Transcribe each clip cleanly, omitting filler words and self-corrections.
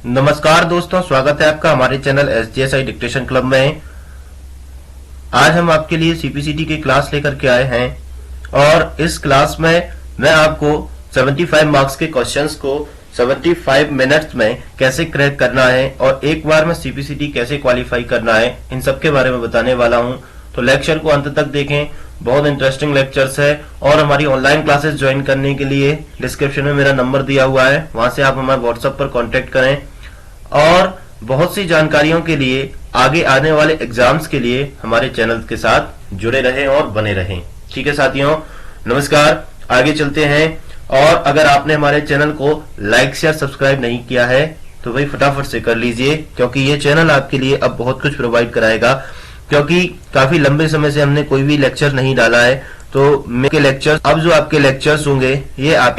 नमस्कार दोस्तों, स्वागत है आपका हमारे चैनल SGSI डिक्टेशन क्लब में। आज हम आपके लिए सीपीसीटी की क्लास लेकर के आए हैं और इस क्लास में मैं आपको 75 मार्क्स के क्वेश्चंस को 75 मिनट्स में कैसे क्रैक करना है और एक बार में सीपीसीटी कैसे क्वालिफाई करना है, इन सब के बारे में बताने वाला हूं। तो लेक्चर को अंत तक देखें, बहुत इंटरेस्टिंग लेक्चर्स है। और हमारी ऑनलाइन क्लासेस ज्वाइन करने के लिए डिस्क्रिप्शन में मेरा नंबर दिया हुआ है, वहां से आप हमारे व्हाट्सएप पर कांटेक्ट करें। और बहुत सी जानकारियों के लिए, आगे आने वाले एग्जाम्स के लिए हमारे चैनल के साथ जुड़े रहें और बने रहें। ठीक है साथियों, नमस्कार, आगे चलते हैं। और अगर आपने हमारे चैनल को लाइक शेयर सब्सक्राइब नहीं किया है तो भाई फटाफट से कर लीजिए, क्योंकि ये चैनल आपके लिए अब बहुत कुछ प्रोवाइड कराएगा। क्योंकि काफी लंबे समय से हमने कोई भी लेक्चर नहीं डाला है, तो मेरे लेक्चर अब जो आपके लेक्चर्स होंगे ये आप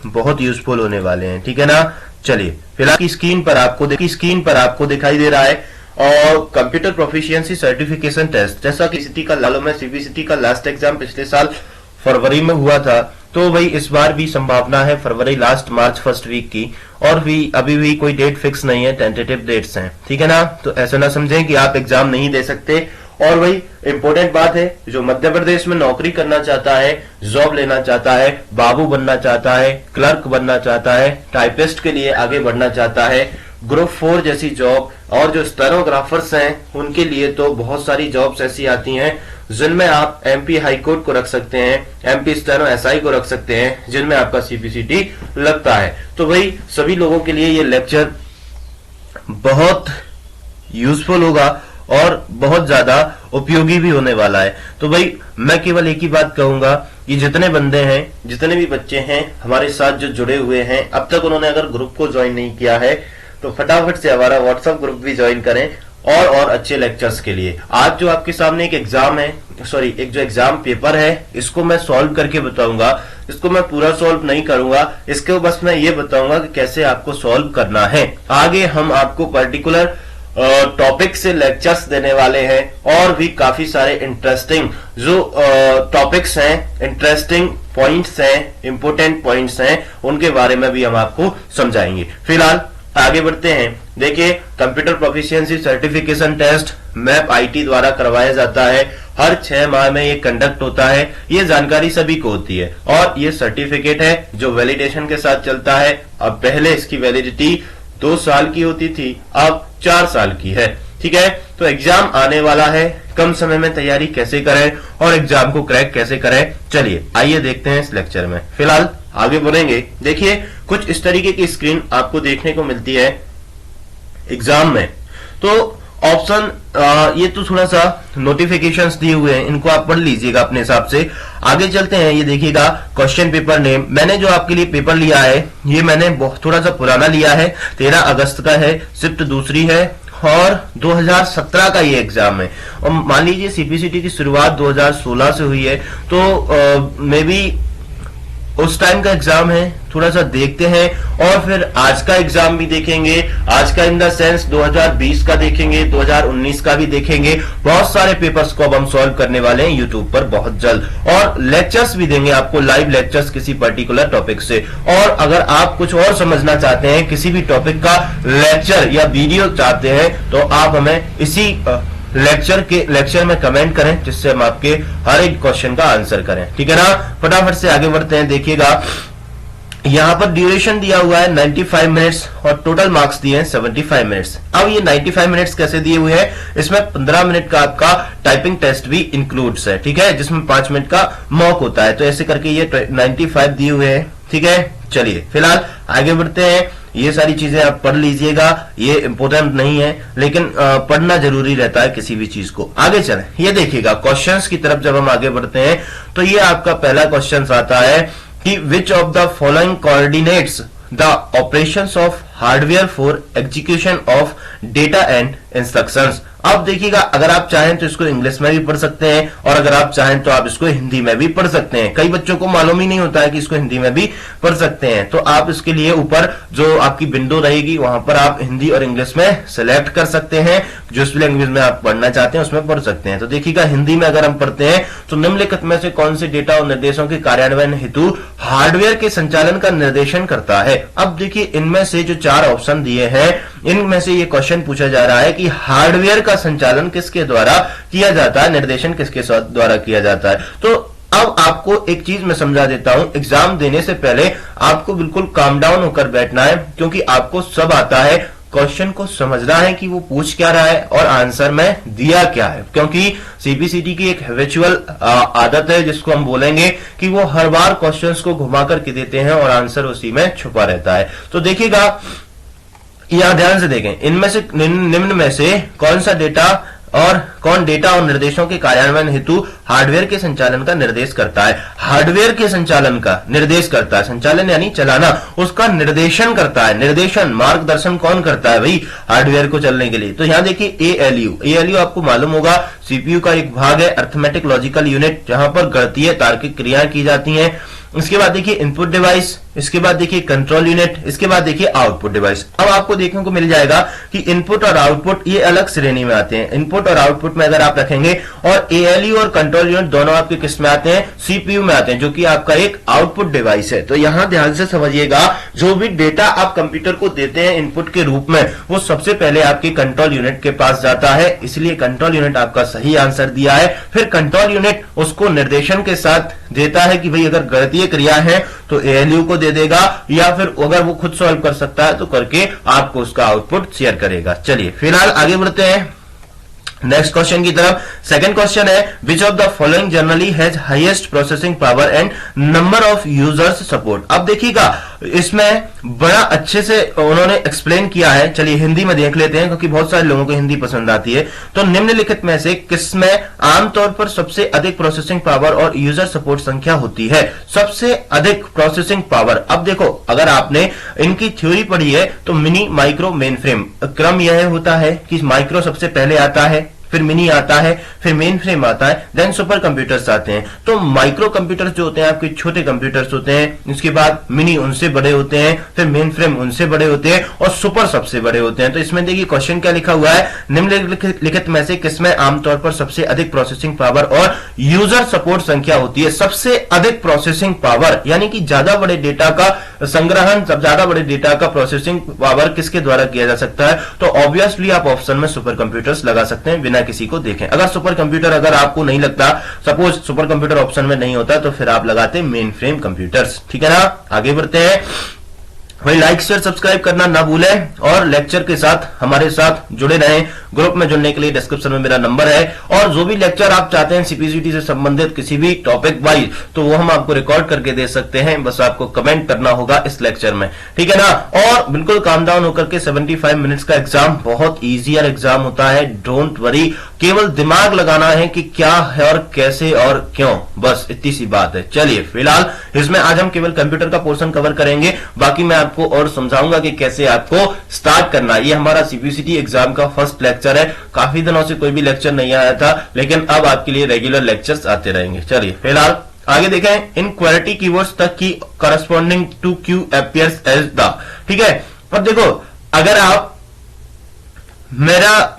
बहुत यूजफुल होने वाले हैं। ठीक है ना। चलिए, फिलहाल की स्क्रीन पर आपको दिखाई दे रहा है और कंप्यूटर प्रोफिशिएंसी सर्टिफिकेशन टेस्ट, जैसा कि सीपीसीटी का लास्ट एग्जाम पिछले साल फरवरी में हुआ था, तो वही इस बार भी संभावना है फरवरी लास्ट मार्च फर्स्ट वीक की। और भी अभी भी कोई डेट फिक्स नहीं है, टेंटेटिव डेट्स हैं। ठीक है ना। तो ऐसा ना समझें कि आप एग्जाम नहीं दे सकते। और वही इंपॉर्टेंट बात है, जो मध्य प्रदेश में नौकरी करना चाहता है, जॉब लेना चाहता है, बाबू बनना चाहता है, क्लर्क बनना चाहता है, टाइपिस्ट के लिए आगे बढ़ना चाहता है, ग्रुप 4 जैसी जॉब, और जो स्टेनोग्राफर्स हैं उनके लिए तो बहुत सारी जॉब्स ऐसी आती हैं जिनमें आप एमपी हाई कोर्ट को रख सकते हैं, एमपी स्टेनो एसआई को रख सकते हैं, जिनमें आपका सीपीसीटी लगता है। तो वही सभी लोगों के लिए ये लेक्चर बहुत यूजफुल होगा और बहुत ज्यादा उपयोगी भी होने वाला है। तो भाई मैं केवल एक ही बात कहूंगा कि जितने बंदे हैं, जितने भी बच्चे हैं हमारे साथ जो जुड़े हुए हैं, अब तक उन्होंने अगर ग्रुप को ज्वाइन नहीं किया है तो फटाफट से हमारा व्हाट्सएप ग्रुप भी ज्वाइन करें और अच्छे लेक्चर्स के लिए। आज जो आपके सामने एक एग्जाम है, एक जो एग्जाम पेपर है, इसको मैं सॉल्व करके बताऊंगा। इसको मैं पूरा सॉल्व नहीं करूंगा, इसको बस मैं ये बताऊंगा कि कैसे आपको सॉल्व करना है। आगे हम आपको पर्टिकुलर टॉपिक से लेक्चर्स देने वाले हैं और भी काफी सारे इंटरेस्टिंग जो टॉपिक्स हैं, इंटरेस्टिंग पॉइंट्स हैं, इंपोर्टेंट पॉइंट्स हैं, उनके बारे में भी हम आपको समझाएंगे। फिलहाल आगे बढ़ते हैं। देखिए, computer proficiency certification test MAP IT द्वारा करवाया जाता है। हर 6 माह में ये कंडक्ट होता है। ये जानकारी सभी को होती है और ये सर्टिफिकेट है जो वैलिडेशन के साथ चलता है। अब पहले इसकी वैलिडिटी 2 साल की होती थी, अब 4 साल की है। ठीक है। तो एग्जाम आने वाला है, कम समय में तैयारी कैसे करें और एग्जाम को क्रैक कैसे करें, चलिए आइए देखते हैं इस लेक्चर में। फिलहाल आगे बढ़ेंगे। देखिए, कुछ इस तरीके की स्क्रीन आपको देखने को मिलती है एग्जाम में। तो ऑप्शन ये तो थोड़ा सा नोटिफिकेशंस दिए हुए हैं, इनको आप पढ़ लीजिएगा अपने हिसाब से। आगे चलते हैं। ये देखिएगा, क्वेश्चन पेपर नेम। मैंने जो आपके लिए पेपर लिया है ये मैंने थोड़ा सा पुराना लिया है, 13 अगस्त का है, शिफ्ट दूसरी है और 2017 का ये एग्जाम है। और मान लीजिए सीपीसीटी की शुरुआत 2016 से हुई है, तो मे बी उस टाइम का एग्जाम है। थोड़ा सा देखते हैं और फिर आज का एग्जाम भी देखेंगे। आज का इन द सेंस 2020 का देखेंगे, 2019 का भी देखेंगे। बहुत सारे पेपर्स को अब हम सॉल्व करने वाले हैं यूट्यूब पर बहुत जल्द, और लेक्चर्स भी देंगे आपको, लाइव लेक्चर्स किसी पर्टिकुलर टॉपिक से। और अगर आप कुछ और समझना चाहते हैं, किसी भी टॉपिक का लेक्चर या वीडियो चाहते हैं, तो आप हमें इसी लेक्चर में कमेंट करें, जिससे हम आपके हर एक क्वेश्चन का आंसर करें। ठीक है ना। फटाफट से आगे बढ़ते हैं। देखिएगा, यहां पर ड्यूरेशन दिया हुआ है 95 मिनट्स और टोटल मार्क्स दिए हैं 75 मिनट्स। अब ये 95 मिनट्स कैसे दिए हुए हैं, इसमें 15 मिनट का आपका टाइपिंग टेस्ट भी इंक्लूड्स है। ठीक है, जिसमें 5 मिनट का मॉक होता है। तो ऐसे करके ये 95 दिए हुए हैं। ठीक है, चलिए फिलहाल आगे बढ़ते हैं। ये सारी चीजें आप पढ़ लीजिएगा, ये इंपोर्टेंट नहीं है, लेकिन पढ़ना जरूरी रहता है किसी भी चीज को। आगे चलें। ये देखिएगा, क्वेश्चंस की तरफ जब हम आगे बढ़ते हैं तो ये आपका पहला क्वेश्चन आता है कि which of the following coordinates the operations of hardware for execution of data and instructions. अब देखिएगा, अगर आप चाहें तो इसको इंग्लिश में भी पढ़ सकते हैं और अगर आप चाहें तो आप इसको हिंदी में भी पढ़ सकते हैं। कई बच्चों को मालूम ही नहीं होता है कि इसको हिंदी में भी पढ़ सकते हैं। तो आप इसके लिए ऊपर जो आपकी विंडो रहेगी वहां पर आप हिंदी और इंग्लिश में सिलेक्ट कर सकते हैं, जिस लैंग्वेज में आप पढ़ना चाहते हैं उसमें पढ़ सकते हैं। तो देखिएगा, हिंदी में अगर हम पढ़ते हैं तो निम्नलिखित में से कौन से डेटा और निर्देशों के कार्यान्वयन हेतु हार्डवेयर के संचालन का निर्देशन करता है। अब देखिए, इनमें से जो 4 ऑप्शन दिए हैं, इनमें से ये क्वेश्चन पूछा जा रहा है कि हार्डवेयर का संचालन किसके द्वारा किया जाता है, निर्देशन किसके द्वारा किया जाता है। तो अब आपको एक चीज मैं समझा देता हूं, एग्जाम देने से पहले आपको बिल्कुल काम डाउन होकर बैठना है, क्योंकि आपको सब आता है, क्वेश्चन को समझना है कि वो पूछ क्या रहा है और आंसर में दिया क्या है। क्योंकि सीपीसीटी की एक हैबिचुअल आदत है जिसको हम बोलेंगे कि वो हर बार क्वेश्चंस को घुमा करके देते हैं और आंसर उसी में छुपा रहता है। तो देखिएगा, यहां ध्यान से देखें, इनमें से निम्न में से कौन सा डेटा और निर्देशों के कार्यान्वयन हेतु हार्डवेयर के संचालन का निर्देश करता है। हार्डवेयर के संचालन का निर्देश करता है, संचालन यानी चलाना, उसका निर्देशन करता है। निर्देशन मार्गदर्शन कौन करता है भाई, हार्डवेयर को चलने के लिए। तो यहां देखिए एएलयू आपको मालूम होगा सीपीयू का एक भाग है, अर्थमेटिक लॉजिकल यूनिट, जहां पर गणितीय तार्किक क्रियाएं की जाती हैं। इसके बाद देखिए इनपुट डिवाइस, इसके बाद देखिए कंट्रोल यूनिट, इसके बाद देखिए आउटपुट डिवाइस। अब आपको देखने को मिल जाएगा कि इनपुट और आउटपुट ये अलग श्रेणी में आते हैं। इनपुट और आउटपुट में अगर आप रखेंगे, और एएलयू और कंट्रोल यूनिट दोनों आपके किस में आते हैं, सीपीयू में आते हैं, जो कि आपका एक आउटपुट डिवाइस है। तो यहां ध्यान से समझिएगा, जो भी डेटा आप कंप्यूटर को देते हैं इनपुट के रूप में, वो सबसे पहले आपके कंट्रोल यूनिट के पास जाता है, इसलिए कंट्रोल यूनिट आपका सही आंसर दिया है। फिर कंट्रोल यूनिट उसको निर्देशन के साथ देता है कि भाई अगर गणितीय क्रिया है तो एएलयू को दे देगा, या फिर अगर वो खुद सॉल्व कर सकता है तो करके आपको उसका आउटपुट शेयर करेगा। चलिए फिलहाल आगे बढ़ते हैं नेक्स्ट क्वेश्चन की तरफ। सेकंड क्वेश्चन है, which of the following generally has highest processing power and number of users support. अब देखिएगा, इसमें बड़ा अच्छे से उन्होंने एक्सप्लेन किया है। चलिए हिंदी में देख लेते हैं, क्योंकि बहुत सारे लोगों को हिंदी पसंद आती है। तो निम्नलिखित में से किसमें आमतौर पर सबसे अधिक प्रोसेसिंग पावर और यूजर सपोर्ट संख्या होती है। सबसे अधिक प्रोसेसिंग पावर, अब देखो अगर आपने इनकी थ्योरी पढ़ी है तो मिनी, माइक्रो, मेन फ्रेम, क्रम यह होता है कि माइक्रो सबसे पहले आता है, फिर मिनी आता है, फिर मेन फ्रेम आता है, देन सुपर कंप्यूटर्स आते हैं। तो माइक्रो कंप्यूटर्स जो होते हैं आपके छोटे कंप्यूटर्स होते हैं, इसके बाद मिनी उनसे बड़े होते हैं, फिर मेन फ्रेम उनसे बड़े होते हैं, और सुपर सबसे बड़े होते हैं। तो इसमें देखिए क्वेश्चन क्या लिखा हुआ है, निम्नलिखित में से किसमें आमतौर पर सबसे अधिक प्रोसेसिंग पावर और यूजर सपोर्ट संख्या होती है। सबसे अधिक प्रोसेसिंग पावर यानी कि ज्यादा बड़े डेटा का संग्रहण, ज्यादा बड़े डेटा का प्रोसेसिंग पावर किसके द्वारा किया जा सकता है। तो ऑब्वियसली आप ऑप्शन में सुपर कंप्यूटर्स लगा सकते हैं बिना किसी को देखें। अगर सुपर कंप्यूटर अगर आपको नहीं लगता, सपोज सुपर कंप्यूटर ऑप्शन में नहीं होता, तो फिर आप लगाते मेन फ्रेम कंप्यूटर्स। ठीक है ना, आगे बढ़ते हैं भाई। लाइक शेयर सब्सक्राइब करना ना भूलें, और लेक्चर के साथ हमारे साथ जुड़े रहें। ग्रुप में जुड़ने के लिए डिस्क्रिप्शन में मेरा नंबर है, और जो भी लेक्चर आप चाहते हैं सीपीसीटी से संबंधित किसी भी टॉपिक वाइज, तो वो हम आपको रिकॉर्ड करके दे सकते हैं। बस आपको कमेंट करना होगा इस लेक्चर में, ठीक है ना। और बिल्कुल काम डाउन होकर के 75 मिनट्स का एग्जाम बहुत ईजियर एग्जाम होता है, डोंट वरी। केवल दिमाग लगाना है कि क्या है और कैसे और क्यों, बस इतनी सी बात है। चलिए फिलहाल इसमें आज हम केवल कंप्यूटर का पोर्शन कवर करेंगे, बाकी मैं आपको और समझाऊंगा कि कैसे आपको स्टार्ट करना है। ये हमारा सीपीसीटी एग्जाम का फर्स्ट लेक्चर है। काफी दिनों से कोई भी लेक्चर नहीं आया था, लेकिन अब आपके लिए रेगुलर लेक्चर्स आते रहेंगे। चलिए फिलहाल आगे देखें, इन क्वेरिटी कीवर्ड्स तक की corresponding to Q appears as the. ठीक है, अब देखो अगर आप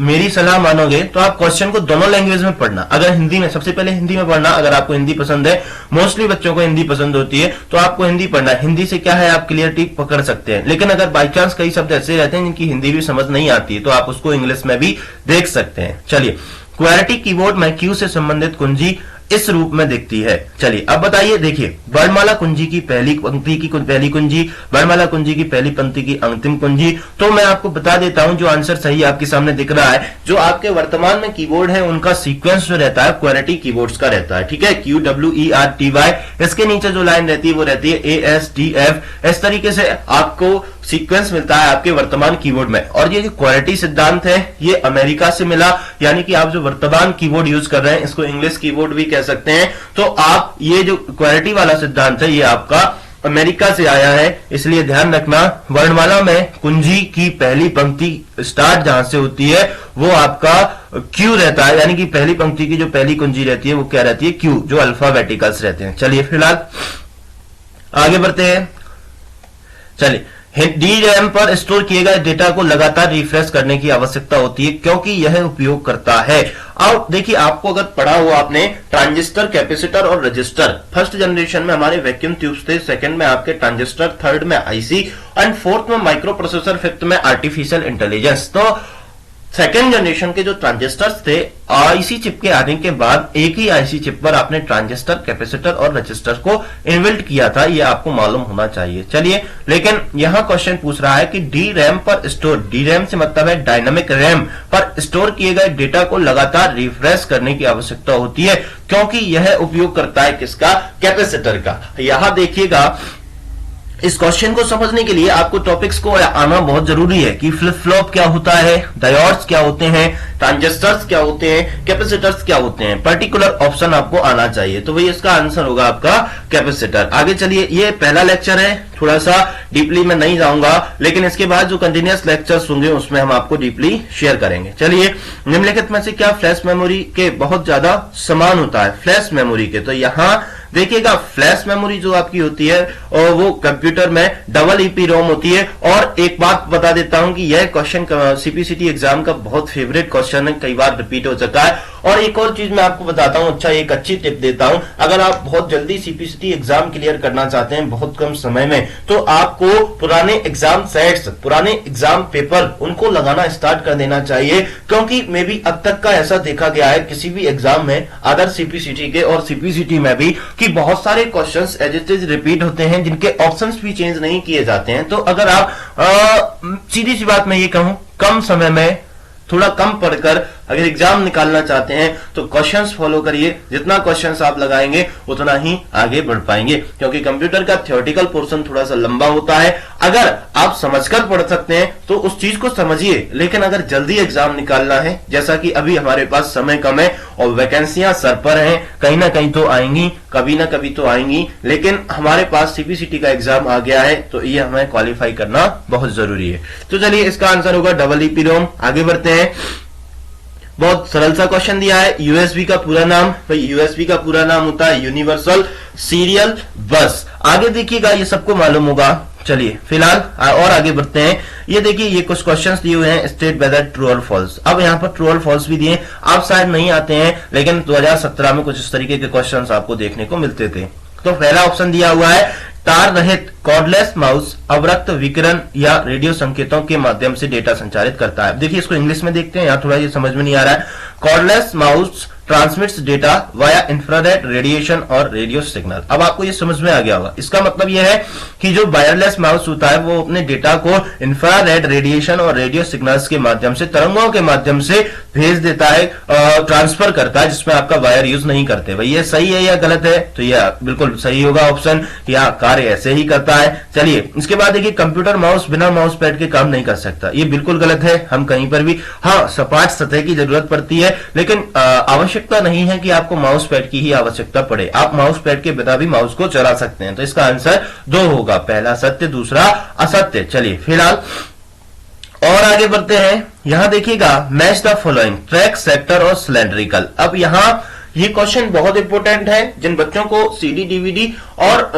मेरी सलाह मानोगे तो आप क्वेश्चन को दोनों लैंग्वेज में पढ़ना। अगर हिंदी में, सबसे पहले हिंदी में पढ़ना, अगर आपको हिंदी पसंद है, मोस्टली बच्चों को हिंदी पसंद होती है, तो आपको हिंदी पढ़ना है। हिंदी से क्या है, आप क्लियरिटी पकड़ सकते हैं। लेकिन अगर बाई चांस कई शब्द ऐसे रहते हैं जिनकी हिंदी भी समझ नहीं आती है, तो आप उसको इंग्लिश में भी देख सकते हैं। चलिए, क्वेरिटी कीवर्ड में क्यू से संबंधित कुंजी इस रूप में दिखती है। चलिए अब बताइए, देखिए वर्णमाला कुंजी की पहली पंक्ति की पहली कुंजी, वर्णमाला कुंजी की पहली पंक्ति की अंतिम कुंजी। तो मैं आपको बता देता हूं, जो आंसर सही आपके सामने दिख रहा है, जो आपके वर्तमान में कीबोर्ड है उनका सीक्वेंस जो रहता है क्वेरिटी कीबोर्ड्स का रहता है। ठीक है, QWERTY, इसके नीचे जो लाइन रहती है वो रहती है ASDF। इस तरीके से आपको सीक्वेंस मिलता है आपके वर्तमान कीबोर्ड में। और ये जो क्वेरिटी सिद्धांत है ये अमेरिका से मिला, यानी कि आप जो वर्तमान कीबोर्ड यूज कर रहे हैं इसको इंग्लिश कीबोर्ड भी कह सकते हैं। तो आप ये जो क्वेरिटी वाला सिद्धांत है ये आपका अमेरिका से आया है, इसलिए ध्यान रखना। वर्णमाला में कुंजी की पहली पंक्ति स्टार्ट जहां से होती है वो आपका क्यू रहता है, यानी कि पहली पंक्ति की जो पहली कुंजी रहती है वो क्या रहती है, क्यू, जो अल्फाबेटिकल्स रहते हैं। चलिए फिलहाल आगे बढ़ते हैं। चलिए, डी रैम पर स्टोर किए गए डेटा को लगातार रिफ्रेश करने की आवश्यकता होती है क्योंकि यह उपयोग करता है। अब देखिए, आपको अगर पढ़ा हुआ आपने ट्रांजिस्टर, कैपेसिटर और रजिस्टर, फर्स्ट जनरेशन में हमारे वैक्यूम ट्यूब्स थे, सेकंड में आपके ट्रांजिस्टर, थर्ड में आईसी एंड फोर्थ में माइक्रो प्रोसेसर, फिफ्थ में आर्टिफिशियल इंटेलिजेंस। तो सेकेंड जनरेशन के जो ट्रांजिस्टर्स थे, आईसी चिप के आने के बाद एक ही आईसी चिप पर आपने ट्रांजिस्टर, कैपेसिटर और रजिस्टर को इनबिल्ट किया था, ये आपको मालूम होना चाहिए। चलिए, लेकिन यहां क्वेश्चन पूछ रहा है कि डी रैम पर स्टोर, डी रैम से मतलब है डायनामिक रैम पर स्टोर किए गए डेटा को लगातार रिफ्रेश करने की आवश्यकता होती है क्योंकि यह उपयोग करता है किसका? कैपेसिटर का। यहां देखिएगा, इस क्वेश्चन को समझने के लिए आपको टॉपिक्स को आना बहुत जरूरी है कि फ्लिप फ्लॉप क्या होता है, डायोड्स क्या होते हैं, ट्रांजिस्टर्स क्या होते हैं, कैपेसिटर्स क्या होते हैं, पर्टिकुलर ऑप्शन आपको आना चाहिए। तो वही इसका आंसर होगा आपका कैपेसिटर। आगे चलिए, ये पहला लेक्चर है, थोड़ा सा डीपली मैं नहीं जाऊंगा, लेकिन इसके बाद जो कंटिन्यूअस लेक्चर्स होंगे उसमें हम आपको डीपली शेयर करेंगे। चलिए, निम्नलिखित में से क्या फ्लैश मेमोरी के बहुत ज्यादा समान होता है? फ्लैश मेमोरी के, तो यहां देखिएगा, फ्लैश मेमोरी जो आपकी होती है और वो कंप्यूटर में डबल ईपी रोम होती है। और एक बात बता देता हूं कि यह क्वेश्चन सीपीसीटी एग्जाम का बहुत फेवरेट क्वेश्चन है, कई बार रिपीट हो चुका है। और एक और चीज मैं आपको बताता हूं, अच्छा एक अच्छी टिप देता हूं, अगर आप बहुत जल्दी सीपीसीटी एग्जाम क्लियर करना चाहते हैं बहुत कम समय में, तो आपको पुराने एग्जाम सेट्स, पुराने एग्जाम पेपर, उनको लगाना स्टार्ट कर देना चाहिए क्योंकि मे बी अब तक का ऐसा देखा गया है किसी भी एग्जाम में, अदर सीपीसीटी के और सीपीसीटी में भी, कि बहुत सारे questions as it is repeat होते हैं जिनके ऑप्शंस भी चेंज नहीं किए जाते हैं। तो अगर आप सीधी सी बात मैं ये कहूं, कम समय में थोड़ा कम पढ़कर अगर एग्जाम निकालना चाहते हैं तो क्वेश्चंस फॉलो करिए, जितना क्वेश्चंस आप लगाएंगे उतना ही आगे बढ़ पाएंगे क्योंकि कंप्यूटर का थ्योरेटिकल पोर्शन थोड़ा सा लंबा होता है। अगर आप समझकर पढ़ सकते हैं तो उस चीज को समझिए, लेकिन अगर जल्दी एग्जाम निकालना है, जैसा कि अभी हमारे पास समय कम है और वैकेंसियां सर पर हैं, कहीं ना कहीं तो आएंगी, कभी ना कभी तो आएंगी, लेकिन हमारे पास सीपीसीटी का एग्जाम आ गया है तो ये हमें क्वालिफाई करना बहुत जरूरी है। तो चलिए, इसका आंसर होगा डबल ईपी रोम। आगे बढ़ते हैं, बहुत सरल सा क्वेश्चन दिया है, यूएसबी का पूरा नाम। भाई यूएसबी का पूरा नाम होता है यूनिवर्सल सीरियल बस। आगे देखिएगा, ये सबको मालूम होगा। चलिए फिलहाल और आगे बढ़ते हैं। ये देखिए, ये कुछ क्वेश्चंस दिए हुए हैं, स्टेट वेदर ट्रू और फॉल्स। अब यहाँ पर ट्रू और फॉल्स भी दिए, आप शायद नहीं आते हैं, लेकिन 2017 में कुछ इस तरीके के क्वेश्चंस आपको देखने को मिलते थे। तो पहला ऑप्शन दिया हुआ है, तार रहित कॉर्डलेस माउस अवरक्त विकिरण या रेडियो संकेतों के माध्यम से डेटा संचारित करता है। देखिए, इसको इंग्लिश में देखते हैं, यहाँ थोड़ा ये समझ में नहीं आ रहा है। Cordless mouse transmits data via infrared radiation और रेडियो सिग्नल। अब आपको ये समझ में आ गया होगा, इसका मतलब यह है कि जो वायरलेस माउस होता है वो अपने डेटा को इंफ्रारेड रेडिएशन और रेडियो सिग्नल्स के माध्यम से, तरंगों के माध्यम से भेज देता है, ट्रांसफर करता है, जिसमें आपका वायर यूज नहीं करते। भाई ये सही है या गलत है? तो यह बिल्कुल सही होगा ऑप्शन, या कार्य ऐसे ही करता है। चलिए, इसके बाद देखिए, कंप्यूटर माउस बिना माउस पैड के काम नहीं कर सकता। ये बिल्कुल गलत है। हम कहीं पर भी, हाँ, सपाट सतह की जरूरत पड़ती है, लेकिन आवश्यकता नहीं है कि आपको माउस पैड की ही आवश्यकता पड़े। आप माउस पैड के बिना भी माउस को चला सकते हैं। तो इसका आंसर 2 होगा, पहला सत्य, दूसरा असत्य। चलिए फिलहाल और आगे बढ़ते हैं। यहां देखिएगा, match the following, track, sector और सिलेंड्रिकल। अब यहां ये क्वेश्चन बहुत इंपॉर्टेंट है जिन बच्चों को सीडी डीवीडी और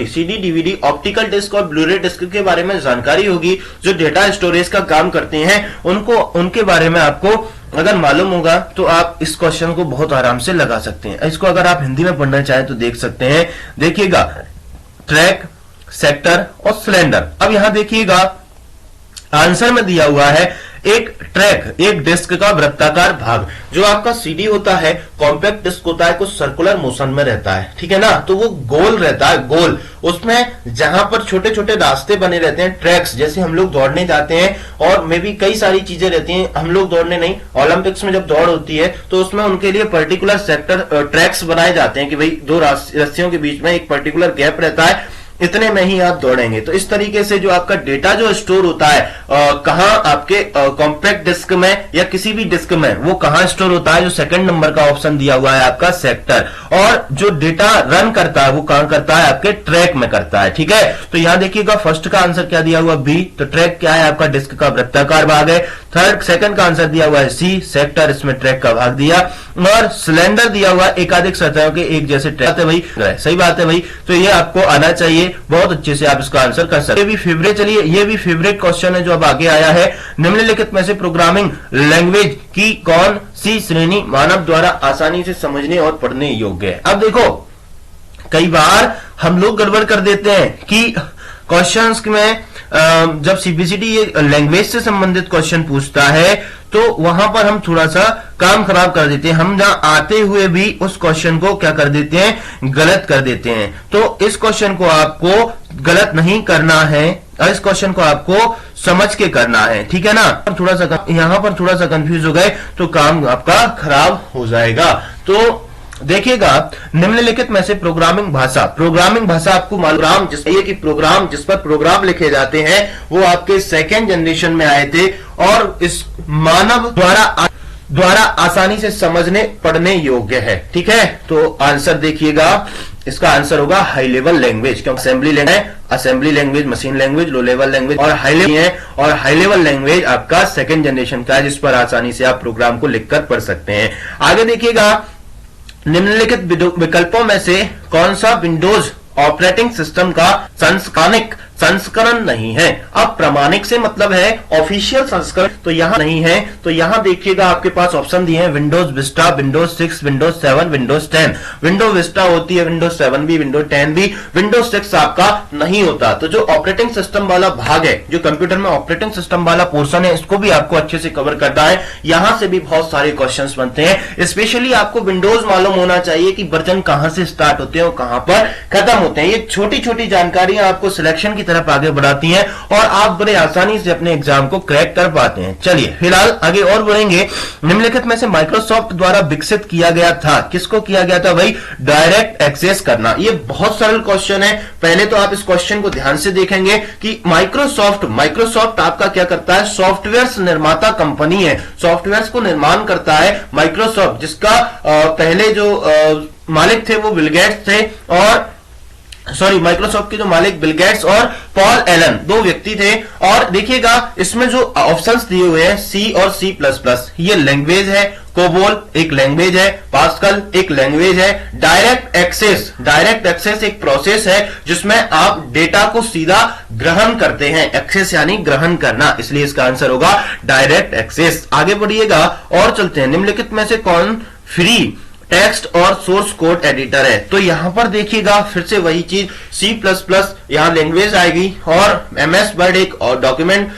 सीडी डीवीडी, ऑप्टिकल डिस्क और ब्लूरे डिस्क के बारे में जानकारी होगी, जो डेटा स्टोरेज का काम करते हैं, उनके बारे में आपको अगर मालूम होगा तो आप इस क्वेश्चन को बहुत आराम से लगा सकते हैं। इसको अगर आप हिंदी में पढ़ना चाहें तो देख सकते हैं। देखिएगा, ट्रैक, सेक्टर और सिलेंडर। अब यहां देखिएगा, आंसर में दिया हुआ है एक ट्रैक, एक डिस्क का वृत्ताकार भाग। जो आपका सीडी होता है, कॉम्पैक्ट डिस्क होता है, कुछ सर्कुलर मोशन में रहता है, ठीक है ना, तो वो गोल रहता है, गोल। उसमें जहां पर छोटे छोटे रास्ते बने रहते हैं, ट्रैक्स, जैसे हम लोग दौड़ने जाते हैं और मे भी कई सारी चीजें रहती हैं। हम लोग दौड़ने नहीं, ओलंपिक्स में जब दौड़ होती है तो उसमें उनके लिए पर्टिकुलर सेक्टर ट्रैक्स बनाए जाते हैं कि भाई 2 रस्सियों के बीच में एक पर्टिकुलर गैप रहता है, इतने में ही आप दौड़ेंगे। तो इस तरीके से जो आपका डेटा जो स्टोर होता है, कहां आपके कॉम्पैक्ट डिस्क में या किसी भी डिस्क में, वो कहां स्टोर होता है, जो सेकंड नंबर का ऑप्शन दिया हुआ है आपका सेक्टर। और जो डेटा रन करता है वो कहां करता है, आपके ट्रैक में करता है, ठीक है। तो यहां देखिएगा, फर्स्ट का आंसर क्या दिया हुआ, बी। तो ट्रैक क्या है, आपका डिस्क का वृत्ताकार भाग है। सेकंड का आंसर दिया हुआ है सी, सेक्टर, इसमें ट्रैक का भाग दिया, और सिलेंडर दिया हुआ एकाधिक सतहों के एक जैसे ट्रैक है भाई, सही बात है भाई। तो ये आपको आना चाहिए, बहुत अच्छे से आप इसका आंसर कर सकते हैं। ये भी फेवरेट क्वेश्चन है जो अब आगे आया है। निम्नलिखित में से प्रोग्रामिंग लैंग्वेज की कौन सी श्रेणी मानव द्वारा आसानी से समझने और पढ़ने योग्य है? अब देखो, कई बार हम लोग गड़बड़ कर देते हैं कि क्वेश्चंस में जब सीबीसीटी ये लैंग्वेज से संबंधित क्वेश्चन पूछता है तो वहां पर हम थोड़ा सा काम खराब कर देते हैं। हम जहां आते हुए भी उस क्वेश्चन को क्या कर देते हैं, गलत कर देते हैं। तो इस क्वेश्चन को आपको गलत नहीं करना है, इस क्वेश्चन को आपको समझ के करना है, ठीक है ना। यहां पर थोड़ा सा कंफ्यूज हो गए तो काम आपका खराब हो जाएगा। तो देखिएगा, निम्नलिखित में से प्रोग्रामिंग भाषा आपको मालूम कि प्रोग्राम जिस पर प्रोग्राम लिखे जाते हैं वो आपके सेकेंड जनरेशन में आए थे और इस मानव द्वारा आसानी से समझने पढ़ने योग्य है, ठीक है। तो आंसर देखिएगा, इसका आंसर होगा हाई लेवल लैंग्वेज, क्योंकि assembly language, machine language, low level language और हाई लेवल है, और हाई लेवल लैंग्वेज आपका सेकेंड जनरेशन का है जिस पर आसानी से आप प्रोग्राम को लिखकर पढ़ सकते हैं। आगे देखिएगा, निम्नलिखित विकल्पों में से कौन सा विंडोज ऑपरेटिंग सिस्टम का संस्करण नहीं है? अब प्रामाणिक से मतलब है ऑफिशियल संस्करण, तो यहां नहीं है। तो यहां देखिएगा, आपके पास ऑप्शन दिए हैं Windows Vista, Windows 6, Windows 7, Windows 10। Windows Vista होती है, विंडोज 7 भी, विंडोज 10 भी, विंडोज 6 आपका नहीं होता। तो जो ऑपरेटिंग सिस्टम वाला भाग है, जो कंप्यूटर में ऑपरेटिंग सिस्टम वाला पोर्शन है, इसको भी आपको अच्छे से कवर करना है। यहां से भी बहुत सारे क्वेश्चन बनते हैं। स्पेशली आपको विंडोज मालूम होना चाहिए कि वर्जन कहां से स्टार्ट होते हैं और कहां पर खत्म होते हैं। ये छोटी छोटी जानकारियां आपको सिलेक्शन की तरफ आगे बढ़ाती हैं और आप बड़े आसानी से अपने एग्जाम को क्रैक कर पाते हैं। चलिए फिलहाल आगे और बढ़ेंगे। निम्नलिखित में से माइक्रोसॉफ्ट द्वारा विकसित किया गया था, किसको किया गया था भाई? डायरेक्ट एक्सेस करना। ये बहुत सरल क्वेश्चन है। पहले तो आप इस क्वेश्चन को ध्यान से देखेंगे कि माइक्रोसॉफ्ट आपका क्या करता है? सॉफ्टवेयर निर्माता कंपनी है, सॉफ्टवेयर को निर्माण करता है माइक्रोसॉफ्ट, जिसका पहले जो मालिक थे वो बिल गेट्स थे, और माइक्रोसॉफ्ट के जो मालिक बिल गेट्स और पॉल एलन, दो व्यक्ति थे। और देखिएगा, इसमें जो ऑप्शंस दिए हुए हैं सी और C++, ये लैंग्वेज है। कोबोल एक लैंग्वेज है, पास्कल एक लैंग्वेज है। डायरेक्ट एक्सेस एक प्रोसेस है जिसमें आप डेटा को सीधा ग्रहण करते हैं। एक्सेस यानी ग्रहण करना, इसलिए इसका आंसर होगा डायरेक्ट एक्सेस। आगे बढ़िएगा और चलते हैं। निम्नलिखित में से कौन फ्री टेक्स्ट और सोर्स कोड एडिटर है? तो यहां पर देखिएगा, फिर से वही चीज, C++ यहां लैंग्वेज आएगी, और MS वर्ड एक डॉक्यूमेंट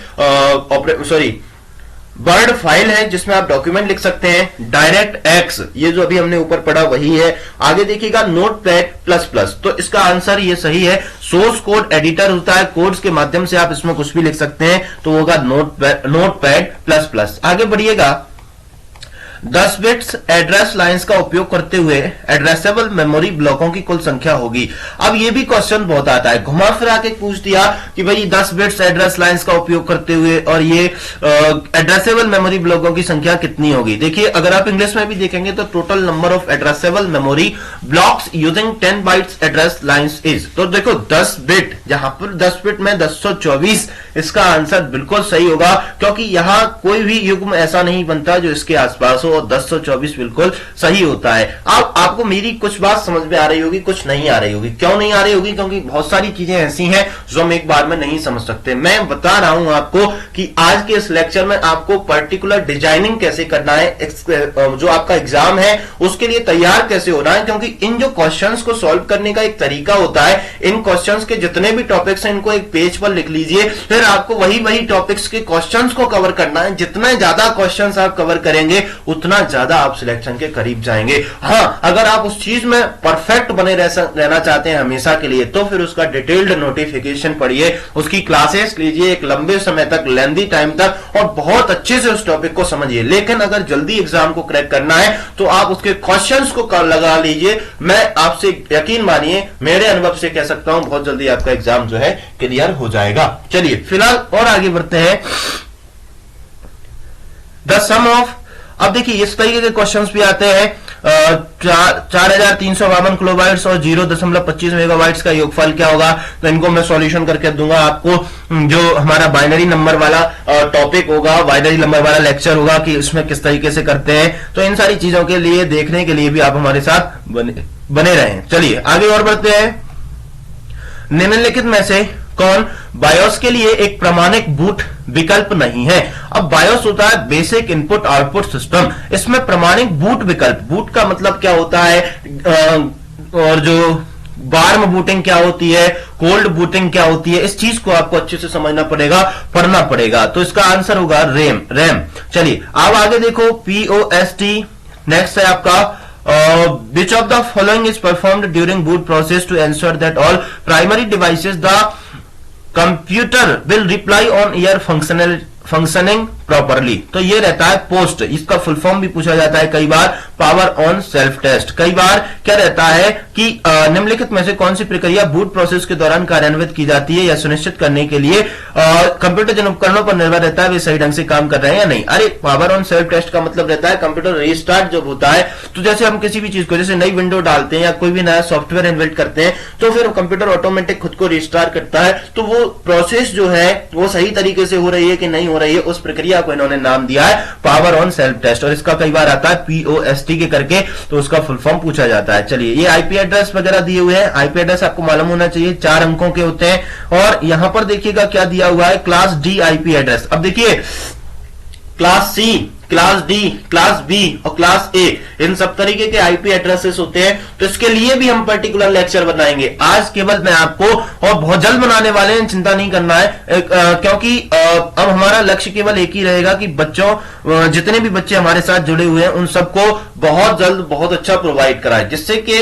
वर्ड फाइल है जिसमें आप डॉक्यूमेंट लिख सकते हैं। डायरेक्ट एक्स, ये जो अभी हमने ऊपर पढ़ा वही है। आगे देखिएगा नोटपैड++, तो इसका आंसर ये सही है। सोर्स कोड एडिटर होता है, कोड्स के माध्यम से आप इसमें कुछ भी लिख सकते हैं, तो होगा नोटपैड++। आगे बढ़िएगा, 10 बिट्स एड्रेस लाइंस का उपयोग करते हुए एड्रेसेबल मेमोरी ब्लॉकों की कुल संख्या होगी। अब ये भी क्वेश्चन बहुत आता है, घुमा फिरा के पूछ दिया कि भाई 10 बिट्स एड्रेस लाइंस का उपयोग करते हुए और ये एड्रेसेबल मेमोरी ब्लॉकों की संख्या कितनी होगी? देखिए, अगर आप इंग्लिश में भी देखेंगे तो total number of addressable memory blocks using 10 bytes address lines is. तो देखो 10 बिट, जहां पर 10 बिट में 1024, इसका आंसर बिल्कुल सही होगा, क्योंकि यहां कोई भी युग्म ऐसा नहीं बनता जो इसके आसपास हो, और 1024 बिल्कुल सही होता है। अब आपको मेरी कुछ बात समझ में आ रही होगी, कुछ नहीं आ रही होगी। क्यों नहीं आ रही होगी? क्योंकि बहुत सारी चीजें ऐसी हैं जो हम एक बार में नहीं समझ सकते। मैं बता रहा हूं आपको कि आज के इस लेक्चर में आपको पर्टिकुलर डिजाइनिंग कैसे करना है, जो आपका एग्जाम है उसके लिए तैयार कैसे होना है, क्योंकि इन जो क्वेश्चंस को सॉल्व करने का एक तरीका होता है। इन क्वेश्चंस के जितने भी टॉपिक्स हैं इनको एक पेज पर लिख लीजिए, फिर आपको वही टॉपिक्स के क्वेश्चंस को कवर करना है। जितना ज्यादा क्वेश्चंस आप कवर करेंगे उतना ज्यादा आप सिलेक्शन के करीब जाएंगे। हाँ, अगर आप उस चीज में परफेक्ट बने रहना चाहते हैं हमेशा के लिए, तो फिर उसका डिटेल्ड नोटिफिकेशन पढ़िए, उसकी क्लासेस लीजिए एक लंबे समय तक, लेंथी टाइम तक, और बहुत अच्छे से उस टॉपिक को समझिए। लेकिन अगर जल्दी एग्जाम को क्रैक करना है तो आप उसके क्वेश्चंस को लगा लीजिए। मैं आपसे यकीन मानिए, मेरे अनुभव से कह सकता हूं, बहुत जल्दी आपका एग्जाम जो है क्लियर हो जाएगा। चलिए फिलहाल और आगे बढ़ते हैं। द सम ऑफ, अब देखिए इस तरीके के क्वेश्चंस भी आते हैं। 4352 किलोबाइट्स और 0.25 मेगाबाइट्स का योगफल क्या होगा। तो इनको मैं सॉल्यूशन करके दूंगा आपको। जो हमारा बाइनरी नंबर वाला टॉपिक होगा, बाइनरी नंबर वाला लेक्चर होगा कि इसमें किस तरीके से करते हैं, तो इन सारी चीजों के लिए देखने के लिए भी आप हमारे साथ बने रहें। चलिए आगे और बढ़ते हैं। निम्नलिखित में से कौन बायोस के लिए एक प्रमाणिक बूट विकल्प नहीं है। अब बायोस होता है बेसिक इनपुट आउटपुट सिस्टम, इसमें प्रमाणिक बूट विकल्प, बूट का मतलब क्या होता है, और जो वार्म बूटिंग क्या होती है, कोल्ड बूटिंग क्या होती है, इस चीज को आपको अच्छे से समझना पड़ेगा, पढ़ना पड़ेगा। तो इसका आंसर होगा रैम। चलिए अब आगे देखो, POST नेक्स्ट है आपका which of the following is performed during boot process to ensure that all primary devices the computer will reply on air functioning properly. तो ये रहता है पोस्ट, इसका फुल फॉर्म भी पूछा जाता है कई बार, पावर ऑन सेल्फ टेस्ट। कई बार क्या रहता है कि निम्नलिखित में से कौन सी प्रक्रिया बूट प्रोसेस के दौरान कार्यान्वित की जाती है या सुनिश्चित करने के लिए कंप्यूटर जिन उपकरणों पर निर्भर रहता है वे सही ढंग से काम कर रहे हैं या नहीं। अरे पावर ऑन सेल्फ टेस्ट का मतलब रहता है कंप्यूटर रीस्टार्ट जब होता है, तो जैसे हम किसी भी चीज को, जैसे नई विंडो डालते हैं या कोई भी नया सॉफ्टवेयर इन्वेंट करते हैं, तो फिर कंप्यूटर ऑटोमेटिक खुद को रिस्टार्ट करता है, तो वो प्रोसेस जो है वो सही तरीके से हो रही है कि नहीं हो रही है, उस प्रक्रिया को इन्होंने नाम दिया है पावर ऑन सेल्फ टेस्ट। और इसका कई बार आता है POST के करके, तो उसका फुल फॉर्म पूछा जाता है। चलिए ये आईपी एड्रेस वगैरह दिए हुए हैं, आईपी एड्रेस आपको मालूम होना चाहिए, 4 अंकों के होते हैं। और यहां पर देखिएगा क्या दिया हुआ है, क्लास D आईपी एड्रेस। अब देखिए class C, class D, class B और क्लास A, इन सब तरीके के आईपी एड्रेसेस होते हैं, तो इसके लिए भी हम पर्टिकुलर लेक्चर बनाएंगे। आज केवल मैं आपको, और बहुत जल्द बनाने वाले हैं, चिंता नहीं करना है, क्योंकि अब हमारा लक्ष्य केवल एक ही रहेगा कि बच्चों, जितने भी बच्चे हमारे साथ जुड़े हुए हैं उन सबको बहुत जल्द बहुत अच्छा प्रोवाइड कराए, जिससे कि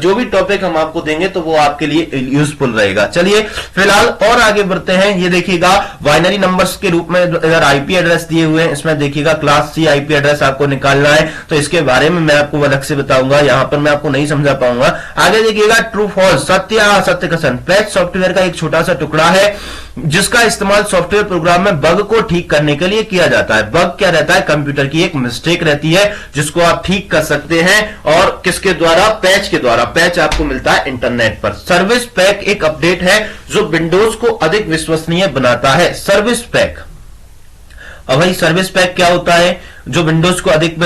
जो भी टॉपिक हम आपको देंगे तो वो आपके लिए यूजफुल रहेगा। चलिए फिलहाल और आगे बढ़ते हैं। ये देखिएगा बाइनरी नंबर्स के रूप में अगर आईपी एड्रेस दिए हुए हैं, इसमें देखिएगा क्लास C आईपी एड्रेस आपको निकालना है, तो इसके बारे में मैं आपको अलग से बताऊंगा, यहां पर मैं आपको नहीं समझा पाऊंगा। आगे देखिएगा ट्रू फॉल्स, सत्य या असत्य कथन। पैच सॉफ्टवेयर का एक छोटा सा टुकड़ा है जिसका इस्तेमाल सॉफ्टवेयर प्रोग्राम में बग को ठीक करने के लिए किया जाता है। बग क्या रहता है, कंप्यूटर की एक मिस्टेक रहती है जिसको आप ठीक कर सकते हैं, और किसके द्वारा, पैच के द्वारा। पैच आपको मिलता है इंटरनेट पर। सर्विस पैक एक अपडेट है जो विंडोज को अधिक विश्वसनीय बनाता है। सर्विस पैक, अब भाई सर्विस पैक क्या होता है, जो विंडोज को अधिक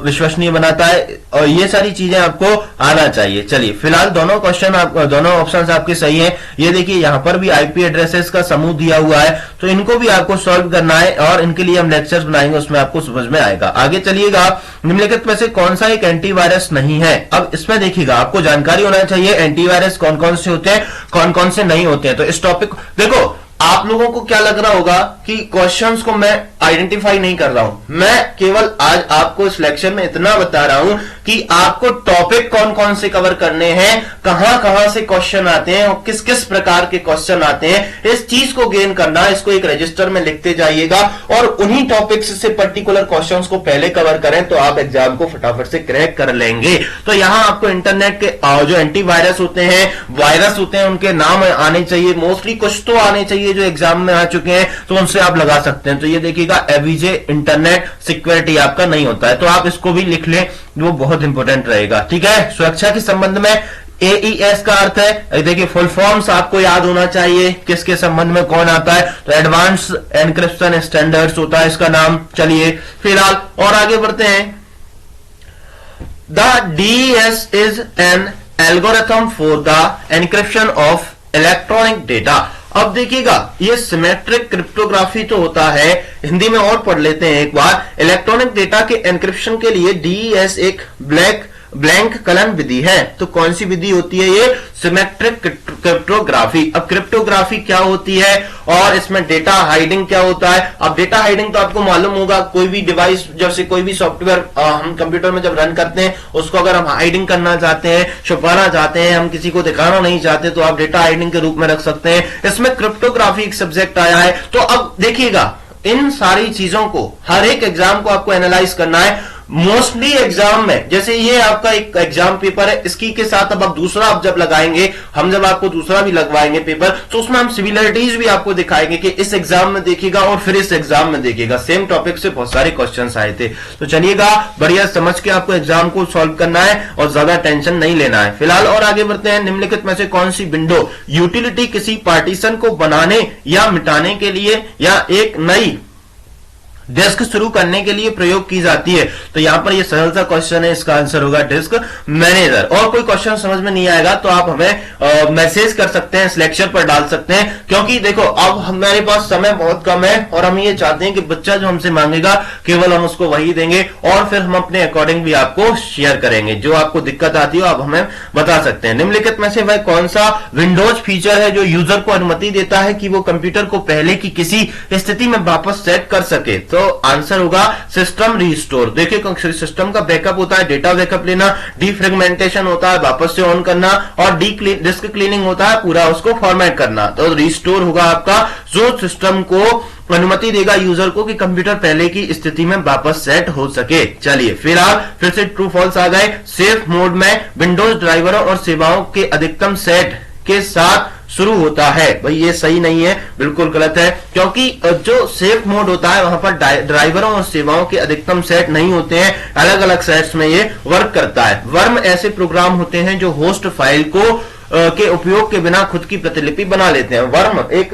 विश्वसनीय बनाता है, और ये सारी चीजें आपको आना चाहिए। चलिए फिलहाल दोनों क्वेश्चन, दोनों ऑप्शंस आपके सही हैं। ये देखिए यहां पर भी आईपी एड्रेसेस का समूह दिया हुआ है, तो इनको भी आपको सॉल्व करना है, और इनके लिए हम लेक्चर्स बनाएंगे, उसमें आपको समझ में आएगा। आगे चलिएगा, निम्नलिखित में से कौन सा एक एंटीवायरस नहीं है। अब इसमें देखिएगा आपको जानकारी होना चाहिए एंटीवायरस कौन कौन से होते हैं, कौन कौन से नहीं होते हैं। तो इस टॉपिक देखो, आप लोगों को क्या लग रहा होगा कि क्वेश्चंस को मैं आइडेंटिफाई नहीं कर रहा हूं, मैं केवल आज आपको इस लेक्चर में इतना बता रहा हूं कि आपको टॉपिक कौन कौन से कवर करने हैं, कहां कहां से क्वेश्चन आते हैं और किस किस प्रकार के क्वेश्चन आते हैं, इस चीज को गेन करना। इसको एक रजिस्टर में लिखते जाइएगा और उन्हीं टॉपिक्स से पर्टिकुलर क्वेश्चंस को पहले कवर करें, तो आप एग्जाम को फटाफट से क्रैक कर लेंगे। तो यहां आपको इंटरनेट के जो एंटीवायरस होते हैं, वायरस होते हैं, उनके नाम आने चाहिए, मोस्टली कुछ तो आने चाहिए जो एग्जाम में आ चुके हैं, तो उनसे आप लगा सकते हैं। तो ये देखिएगा एवीजे इंटरनेट सिक्योरिटी आपका नहीं होता है, तो आप इसको भी लिख लें, वो बहुत इंपॉर्टेंट रहेगा। ठीक है, सुरक्षा के संबंध में AES का अर्थ है, देखिए फुल फॉर्म्स आपको याद होना चाहिए, किसके संबंध में कौन आता है, तो एडवांस एनक्रिप्शन स्टैंडर्ड्स होता है इसका नाम। चलिए फिलहाल और आगे बढ़ते हैं। The DES is an algorithm for the encryption of electronic data. अब देखिएगा ये सिमेट्रिक क्रिप्टोग्राफी तो होता है, हिंदी में और पढ़ लेते हैं एक बार। इलेक्ट्रॉनिक डेटा के एनक्रिप्शन के लिए DES एक ब्लैंक कलन विधि है। तो कौन सी विधि होती है ये, सिमेट्रिक क्रिप्टोग्राफी। अब क्रिप्टोग्राफी क्या होती है और इसमें डेटा हाइडिंग क्या होता है। अब डेटा हाइडिंग तो आपको मालूम होगा, कोई भी डिवाइस, जैसे कोई भी सॉफ्टवेयर हम कंप्यूटर में जब रन करते हैं, उसको अगर हम हाइडिंग करना चाहते हैं, छुपाना चाहते हैं, हम किसी को दिखाना नहीं चाहते, तो आप डेटा हाइडिंग के रूप में रख सकते हैं। इसमें क्रिप्टोग्राफी एक सब्जेक्ट आया है। तो अब देखिएगा इन सारी चीजों को, हर एक एग्जाम को आपको एनालाइज करना है। मोस्टली एग्जाम में, जैसे ये आपका एक एग्जाम पेपर है, इसकी के साथ अब आप दूसरा आप जब लगाएंगे, हम जब आपको दूसरा भी लगवाएंगे पेपर, तो उसमें हम सिमिलरिटीज भी आपको दिखाएंगे कि इस एग्जाम में देखिएगा और फिर इस एग्जाम में देखिएगा, सेम टॉपिक से बहुत सारे क्वेश्चंस आए थे। तो चलिएगा, बढ़िया समझ के आपको एग्जाम को सॉल्व करना है और ज्यादा टेंशन नहीं लेना है फिलहाल। और आगे बढ़ते हैं। निम्नलिखित में से कौन सी विंडो यूटिलिटी किसी पार्टीशन को बनाने या मिटाने के लिए या एक नई डिस्क शुरू करने के लिए प्रयोग की जाती है? तो यहां पर ये सरल सा क्वेश्चन है, इसका आंसर होगा डिस्क मैनेजर। और कोई क्वेश्चन समझ में नहीं आएगा तो आप हमें मैसेज कर सकते हैं, सिलेक्शन पर डाल सकते हैं, क्योंकि देखो अब हमारे पास समय बहुत कम है और हम ये चाहते हैं कि बच्चा जो हमसे मांगेगा केवल हम उसको वही देंगे और फिर हम अपने अकॉर्डिंग भी आपको शेयर करेंगे। जो आपको दिक्कत आती हो आप हमें बता सकते हैं। निम्नलिखित में से वह कौन सा विंडोज फीचर है जो यूजर को अनुमति देता है कि वो कंप्यूटर को पहले की किसी स्थिति में वापस सेट कर सके? तो आंसर होगा सिस्टम रिस्टोर। देखिए, सिस्टम का बैकअप होता है, डेटा बैकअप लेना, डीफ्रेगमेंटेशन होता है, वापस से ऑन करना, और डिस्क क्लीनिंग होता है, पूरा उसको फॉर्मेट करना। तो रिस्टोर होगा आपका जो सिस्टम को अनुमति देगा यूजर को कि कंप्यूटर पहले की स्थिति में वापस सेट हो सके। चलिए फिलहाल फिर से ट्रू फॉल्स आ गए। सेफ मोड में विंडोज ड्राइवरों और सेवाओं के अधिकतम सेट के साथ शुरू होता है। भाई ये सही नहीं है, बिल्कुल गलत है, क्योंकि जो सेफ मोड होता है वहां पर ड्राइवरों और सेवाओं के अधिकतम सेट नहीं होते हैं, अलग अलग सेट्स में ये वर्क करता है। वर्म ऐसे प्रोग्राम होते हैं जो होस्ट फाइल को के उपयोग के बिना खुद की प्रतिलिपि बना लेते हैं। वर्म एक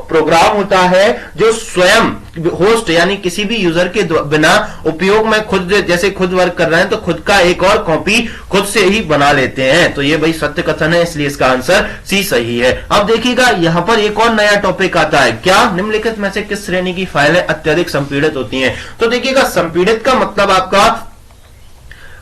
प्रोग्राम होता है जो स्वयं होस्ट यानी किसी भी यूजर के बिना उपयोग में खुद जैसे खुद वर्क कर रहे हैं तो खुद का एक और कॉपी खुद से ही बना लेते हैं। तो ये भाई सत्य कथन है, इसलिए इसका आंसर सी सही है। अब देखिएगा यहां पर एक और नया टॉपिक आता है। क्या? निम्नलिखित में से किस श्रेणी की फाइलें अत्यधिक संपीड़ित होती हैं? तो देखिएगा, संपीड़ित का मतलब आपका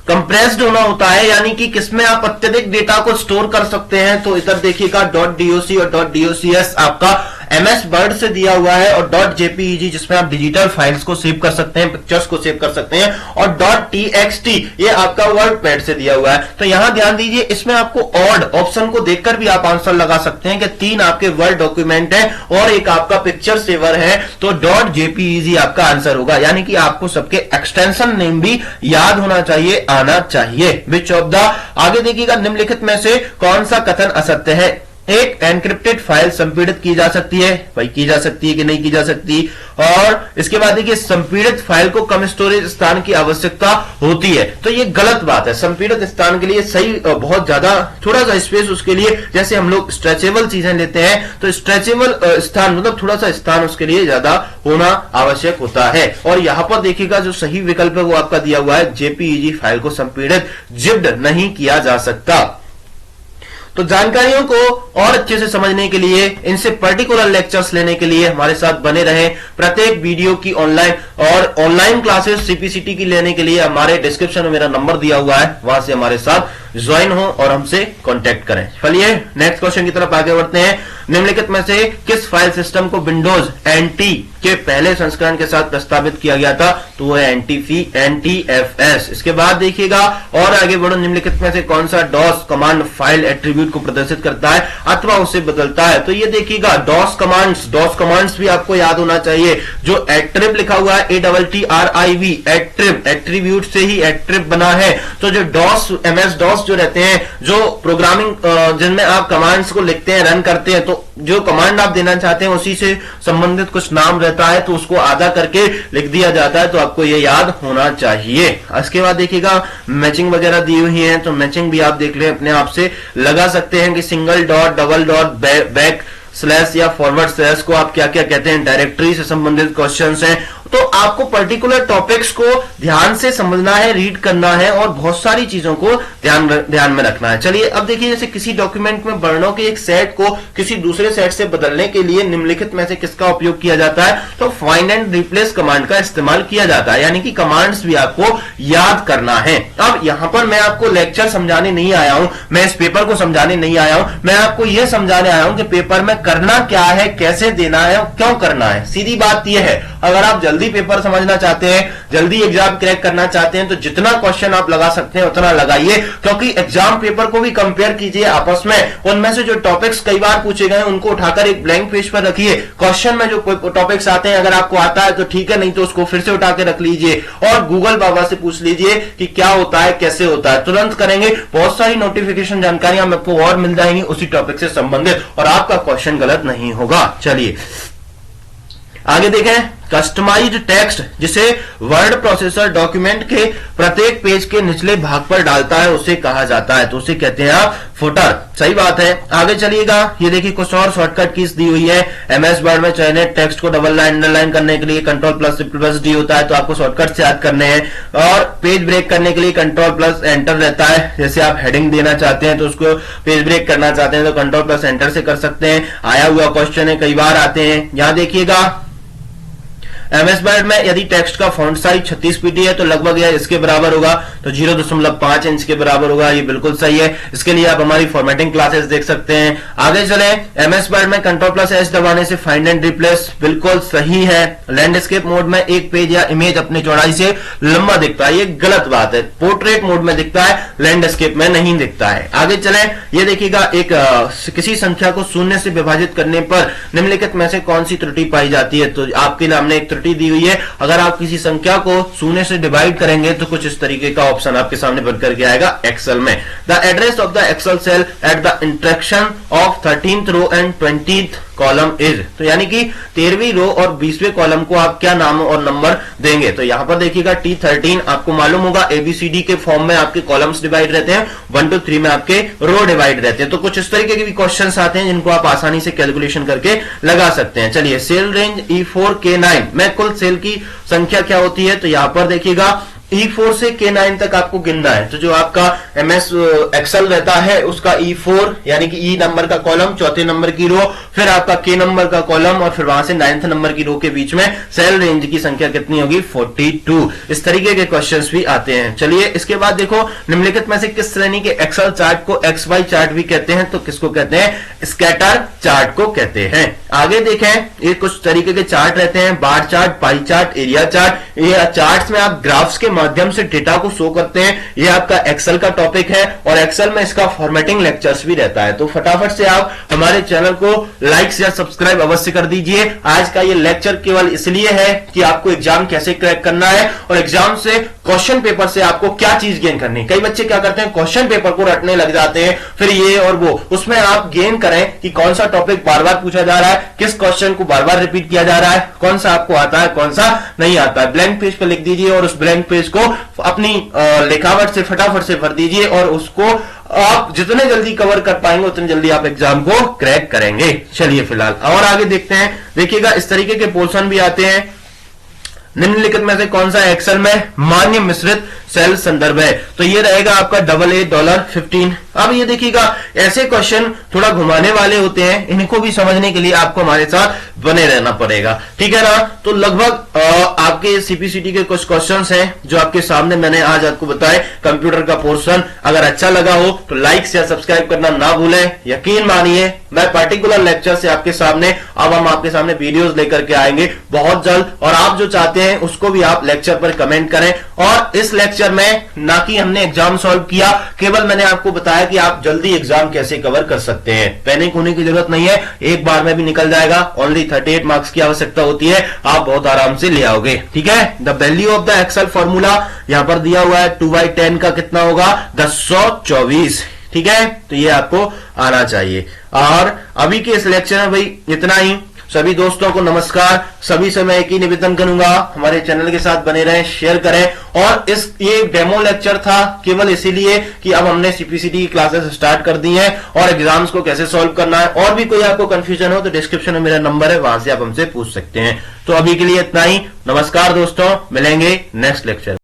कंप्रेस्ड होना होता है, यानी कि किसमें आप अत्यधिक डेटा को स्टोर कर सकते हैं। तो इधर देखिएगा .doc और .docx आपका MS वर्ड से दिया हुआ है, और .jpeg जिसमें आप डिजिटल फाइल्स को सेव कर सकते हैं, पिक्चर्स को सेव कर सकते हैं, और .txt ये आपका वर्ड पैड से दिया हुआ है। तो यहां ध्यान दीजिए, इसमें आपको ऑड ऑप्शन को देखकर भी आप आंसर लगा सकते हैं कि 3 आपके वर्ड डॉक्यूमेंट है और एक आपका पिक्चर सेवर है, तो .jpeg आपका आंसर होगा। यानी कि आपको सबके एक्सटेंशन नेम भी याद होना चाहिए, आना चाहिए। विच ऑफ द, आगे देखिएगा, निम्नलिखित में से कौन सा कथन असत्य है? एक एनक्रिप्टेड फाइल संपीड़ित की जा सकती है। भाई की जा सकती है कि नहीं की जा सकती? और इसके बाद देखिए, संपीड़ित फाइल को कम स्टोरेज स्थान की आवश्यकता होती है। तो ये गलत बात है। संपीड़ित स्थान के लिए सही बहुत ज्यादा थोड़ा सा स्पेस उसके लिए, जैसे हम लोग स्ट्रेचेबल चीजें लेते हैं तो स्ट्रेचेबल स्थान मतलब थोड़ा सा स्थान उसके लिए ज्यादा होना आवश्यक होता है। और यहां पर देखिएगा जो सही विकल्प है वो आपका दिया हुआ है, जेपीईजी फाइल को संपीड़ित जिप्ड नहीं किया जा सकता। तो जानकारियों को और अच्छे से समझने के लिए, इनसे पर्टिकुलर लेक्चर्स लेने के लिए हमारे साथ बने रहें। प्रत्येक वीडियो की ऑनलाइन क्लासेस सीपीसीटी की लेने के लिए हमारे डिस्क्रिप्शन में मेरा नंबर दिया हुआ है, वहां से हमारे साथ ज्वाइन हो और हमसे कांटेक्ट करें। चलिए नेक्स्ट क्वेश्चन की तरफ आगे बढ़ते हैं। निम्नलिखित में से किस फाइल सिस्टम को विंडोज एनटी के पहले संस्करण के साथ प्रस्तावित किया गया था? तो वो है NTFS। इसके बाद देखिएगा और आगे बढ़ो, निम्नलिखित में से कौन सा डॉस कमांड फाइल एट्रीब्यूट को प्रदर्शित करता है अथवा उसे बदलता है? तो ये देखिएगा डॉस कमांड्स भी आपको याद होना चाहिए। जो एट्रिब लिखा हुआ है ATTRIB, एट्रीब्यूट से ही एट्रिब बना है। तो जो MS DOS जो रहते हैं, जो प्रोग्रामिंग जिनमें आप कमांड्स को लिखते हैं, रन करते हैं, तो जो कमांड आप देना चाहते हैं उसी से संबंधित कुछ नाम रहता है, तो उसको आधा करके लिख दिया जाता है। तो आपको ये याद होना चाहिए। इसके बाद देखिएगा मैचिंग वगैरह दी हुई है, तो मैचिंग भी आप देख लें, अपने आप से लगा सकते हैं कि single dot, double dot, back slash या फॉरवर्ड स्लैश को आप क्या क्या कहते हैं। डायरेक्टरी से संबंधित क्वेश्चंस हैं, तो आपको पर्टिकुलर टॉपिक्स को ध्यान से समझना है, रीड करना है और बहुत सारी चीजों को ध्यान में रखना है। चलिए अब देखिए, जैसे किसी डॉक्यूमेंट में वर्णों के एक सेट को किसी दूसरे सेट से बदलने के लिए निम्नलिखित में से किसका उपयोग किया जाता है? तो फाइंड एंड रिप्लेस कमांड का इस्तेमाल किया जाता है। यानी कि कमांड्स भी आपको याद करना है। अब यहां पर मैं आपको लेक्चर समझाने नहीं आया हूं, मैं इस पेपर को समझाने नहीं आया हूं, मैं आपको यह समझाने आया हूं कि पेपर में करना क्या है, कैसे देना है, क्यों करना है। सीधी बात यह है, अगर आप जल्दी पेपर समझना चाहते हैं, जल्दी एग्जाम क्रैक करना चाहते हैं, तो जितना क्वेश्चन आप लगा सकते हैं उतना लगाइए, क्योंकि एग्जाम पेपर को भी कंपेयर कीजिए आपस में। उनमें से जो टॉपिक्स कई बार पूछे गए उनको उठाकर एक ब्लैंक पेज पर रखिए। क्वेश्चन में जो टॉपिक्स आते हैं अगर आपको आता है तो ठीक है, नहीं तो उसको फिर से उठा के रख लीजिए और गूगल बाबा से पूछ लीजिए कि क्या होता है, कैसे होता है। तुरंत करेंगे, बहुत सारी नोटिफिकेशन जानकारियां आपको और मिल जाएंगी उसी टॉपिक से संबंधित, और आपका क्वेश्चन गलत नहीं होगा। चलिए आगे देखें। कस्टमाइज्ड टेक्स्ट, जिसे वर्ड प्रोसेसर डॉक्यूमेंट के प्रत्येक पेज के निचले भाग पर डालता है, उसे कहा जाता है, तो उसे कहते हैं आप फुटर। सही बात है। आगे चलिएगा, ये देखिए कुछ और शॉर्टकट कीज दी हुई है। एमएस वर्ड में चयनित टेक्स्ट को डबल लाइन अंडरलाइन करने के लिए control plus triple plus D होता है, तो आपको शॉर्टकट से याद करने हैं। और पेज ब्रेक करने के लिए कंट्रोल प्लस एंटर रहता है। जैसे आप हेडिंग देना चाहते हैं तो उसको पेज ब्रेक करना चाहते हैं तो कंट्रोल प्लस एंटर से कर सकते हैं। आया हुआ क्वेश्चन है, कई बार आते हैं। यहां देखिएगा एमएस वर्ड में यदि टेक्स्ट का फॉन्ट साइज 36 पीटी है तो लगभग यह इसके बराबर होगा, तो 0.5 इंच के बराबर होगा। ये बिल्कुल सही है। इसके लिए आप हमारी फॉर्मेटिंग क्लासेस देख सकते हैं। आगे चले, एमएस वर्ड में कंट्रोल प्लस एच दबाने से फाइंड एंड रिप्लेस, बिल्कुल सही है। लैंडस्केप मोड में एक पेज या इमेज अपनी चौड़ाई से लंबा दिखता है, ये गलत बात है। पोर्ट्रेट मोड में दिखता है, लैंडस्केप में नहीं दिखता है। आगे चले, ये देखिएगा एक किसी संख्या को शून्य से विभाजित करने पर निम्नलिखित में से कौन सी त्रुटि पाई जाती है, तो आपके सामने एक त्रुटि दी हुई है। अगर आप किसी संख्या को शून्य से डिवाइड करेंगे तो कुछ इस तरीके का ऑप्शन आपके सामने बनकर के आएगा एक्सेल में। The address of the Excel cell at the intersection of 13th row and 20th column is, तो यानी कि 13वीं रो और 20वें कॉलम को आप क्या नाम और नंबर देंगे, तो यहां पर देखिएगा T13 आपको मालूम होगा ABCD के फॉर्म में आपके कॉलम्स डिवाइड रहते हैं, 1 to 3 में आपके रो डिवाइड रहते हैं। तो कुछ इस तरीके के भी क्वेश्चंस आते हैं जिनको आप आसानी से कैलकुलेशन करके लगा सकते हैं। चलिए, सेल रेंज E4K9 में कुल सेल की संख्या क्या होती है, तो यहां पर देखिएगा E4 से K9 तक आपको गिनना है। तो जो आपका MS एक्सेल रहता है उसका E4 यानी कि E नंबर का कॉलम, चौथे नंबर की रो, फिर आपका K नंबर का कॉलम और फिर वहां से 9th नंबर की रो के बीच में सेल रेंज की संख्या कितनी होगी, 42। इस तरीके के क्वेश्चंस भी आते हैं। चलिए, इसके बाद देखो, निम्नलिखित में से किस श्रेणी के एक्सेल चार्ट को XY चार्ट भी कहते हैं, तो किसको कहते हैं, स्कैटर चार्ट को कहते हैं। आगे देखें, ये कुछ तरीके के चार्ट रहते हैं, bar chart, pie chart, area chart. ये चार्ट्स में आप ग्राफ्स के माध्यम से डेटा को शो करते हैं। ये आपका एक्सेल का टॉपिक है और एक्सेल में इसका फॉर्मेटिंग लेक्चर्स भी रहता है। तो फटाफट से आप हमारे चैनल को लाइक या सब्सक्राइब अवश्य कर दीजिए। आज का ये लेक्चर केवल इसलिए है कि आपको एग्जाम कैसे क्रैक करना है और एग्जाम से क्वेश्चन पेपर से आपको क्या चीज गेन करनी है। कई बच्चे क्या करते हैं, क्वेश्चन पेपर को रटने लग जाते हैं, फिर ये और वो। उसमें आप गेन करें कि कौन सा टॉपिक बार बार पूछा जा रहा है, किस क्वेश्चन को बार बार रिपीट किया जा रहा है, कौन सा आपको आता है, कौन सा नहीं आता है। ब्लैंक पेज पर लिख दीजिए और उस ब्लैंक पेज को अपनी लिखावट से फटाफट से भर दीजिए और उसको आप जितने जल्दी कवर कर पाएंगे उतने जल्दी आप एग्जाम को क्रैक करेंगे। चलिए फिलहाल और आगे देखते हैं। देखिएगा, इस तरीके के पोर्शन भी आते हैं। निम्नलिखित में से कौन सा एक्सेल में मान्य मिश्रित सेल संदर्भ है, तो ये रहेगा आपका $15। अब ये देखिएगा, ऐसे क्वेश्चन थोड़ा घुमाने वाले होते हैं, इनको भी समझने के लिए आपको हमारे साथ बने रहना पड़ेगा, ठीक है ना। तो लगभग आपके सीपीसीटी के कुछ क्वेश्चंस हैं जो आपके सामने मैंने आज आपको बताए। कंप्यूटर का पोर्शन अगर अच्छा लगा हो तो लाइक या सब्सक्राइब करना ना भूलें। यकीन मानिए, मैं पर्टिकुलर लेक्चर से आपके सामने अब हम आपके सामने वीडियोस लेकर के आएंगे बहुत जल्द, और आप जो चाहते हैं उसको भी आप लेक्चर पर कमेंट करें। और इस लेक्चर में ना कि हमने एग्जाम सॉल्व किया, केवल मैंने आपको बताया कि आप जल्दी एग्जाम कैसे कवर कर सकते हैं। पैनिक होने की जरूरत नहीं है, एक बार में भी निकल जाएगा। ओनली 38 मार्क्स की आवश्यकता होती है, आप बहुत आराम से ले आओगे, ठीक है। The value of the Excel formula यहां पर दिया हुआ है, 2/10 का कितना होगा, 1024, ठीक है। तो ये आपको आना चाहिए। और अभी के इस लेक्चर में भाई इतना ही। सभी दोस्तों को नमस्कार। सभी से मैं एक ही निवेदन करूंगा, हमारे चैनल के साथ बने रहें, शेयर करें। और ये डेमो लेक्चर था केवल इसीलिए कि अब हमने सीपीसीटी की क्लासेस स्टार्ट कर दी हैं और एग्जाम्स को कैसे सॉल्व करना है। और भी कोई आपको कंफ्यूजन हो तो डिस्क्रिप्शन में मेरा नंबर है, वहां से आप हमसे पूछ सकते हैं। तो अभी के लिए इतना ही। नमस्कार दोस्तों, मिलेंगे नेक्स्ट लेक्चर।